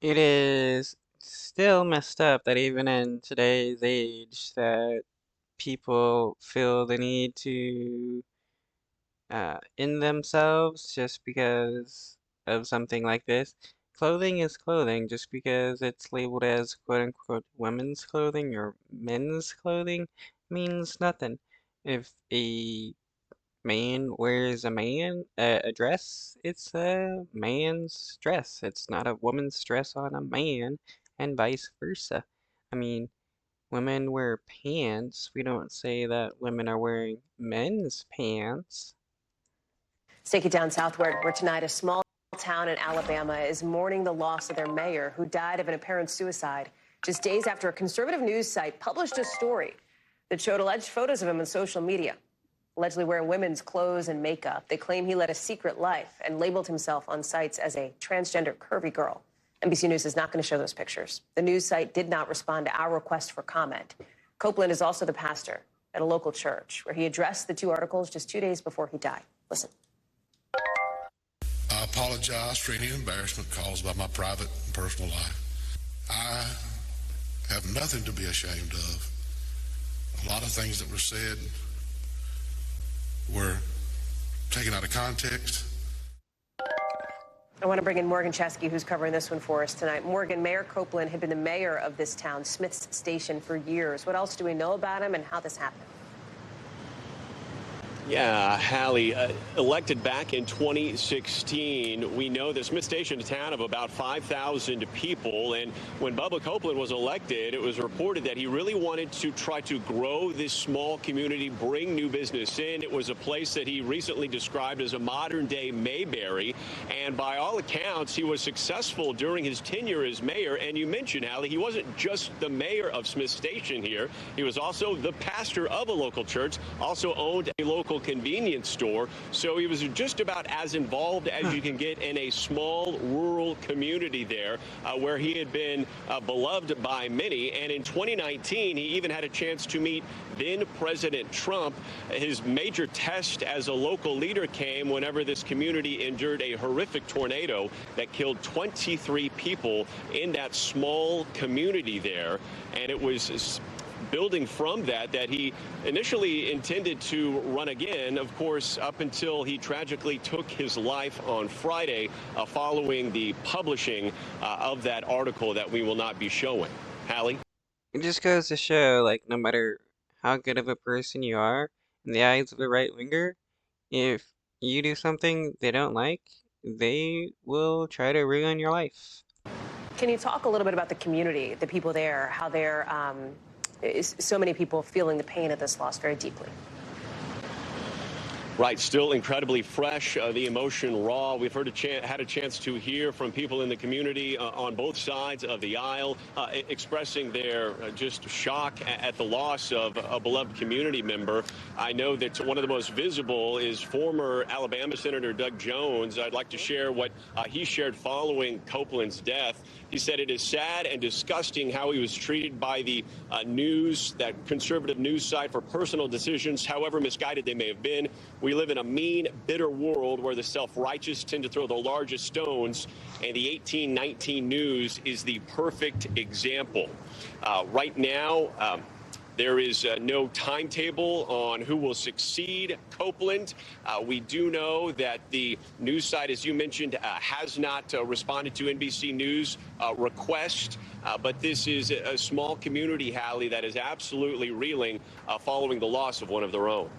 It is still messed up that even in today's age that people feel the need to end themselves just because of something like this. Clothing is clothing just because it's labeled as quote unquote women's clothing or men's clothing means nothing. If a man wears a dress, it's a man's dress. It's not a woman's dress on a man, and vice versa. I mean, women wear pants. We don't say that women are wearing men's pants. Let's take it down southward, where tonight a small town in Alabama is mourning the loss of their mayor, who died of an apparent suicide just days after a conservative news site published a story that showed alleged photos of him on social media, allegedly wearing women's clothes and makeup. They claim he led a secret life and labeled himself on sites as a transgender curvy girl. NBC News is not going to show those pictures. The news site did not respond to our request for comment. Copeland is also the pastor at a local church where he addressed the two articles just 2 days before he died. Listen. I apologize for any embarrassment caused by my private and personal life. I have nothing to be ashamed of. A lot of things that were said were taken out of context. I want to bring in Morgan Chesky, who's covering this one for us tonight. Morgan, Mayor Copeland had been the mayor of this town, Smith's Station, for years. What else do we know about him and how this happened? Yeah, Hallie, elected back in 2016. We know that Smith Station, a town of about 5,000 people. And when Bubba Copeland was elected, it was reported that he really wanted to try to grow this small community, bring new business in. It was a place that he recently described as a modern day Mayberry. And by all accounts, he was successful during his tenure as mayor. And you mentioned, Hallie, he wasn't just the mayor of Smith Station here. He was also the pastor of a local church, also owned a local convenience store. So he was just about as involved as you can get in a small rural community there, where he had been beloved by many. And in 2019, he even had a chance to meet then President Trump. His major test as a local leader came whenever this community endured a horrific tornado that killed 23 people in that small community there. And it was building from that he initially intended to run again, of course, up until he tragically took his life on Friday following the publishing of that article that we will not be showing. Hallie? It just goes to show, like, no matter how good of a person you are, in the eyes of a right winger, if you do something they don't like, they will try to ruin your life. Can you talk a little bit about the community, the people there, how they're so many people feeling the pain of this loss very deeply? Right, still incredibly fresh, the emotion raw. We've had a chance to hear from people in the community on both sides of the aisle, expressing their just shock at the loss of a beloved community member. I know that one of the most visible is former Alabama Senator Doug Jones. I'd like to share what he shared following Copeland's death. He said it is sad and disgusting how he was treated by the news, that conservative news site, for personal decisions, however misguided they may have been. We live in a mean, bitter world where the self-righteous tend to throw the largest stones, and the 1819 News is the perfect example. Right now, there is no timetable on who will succeed Copeland. We do know that the news site, as you mentioned, has not responded to NBC News request, but this is a small community, Hallie, that is absolutely reeling following the loss of one of their own.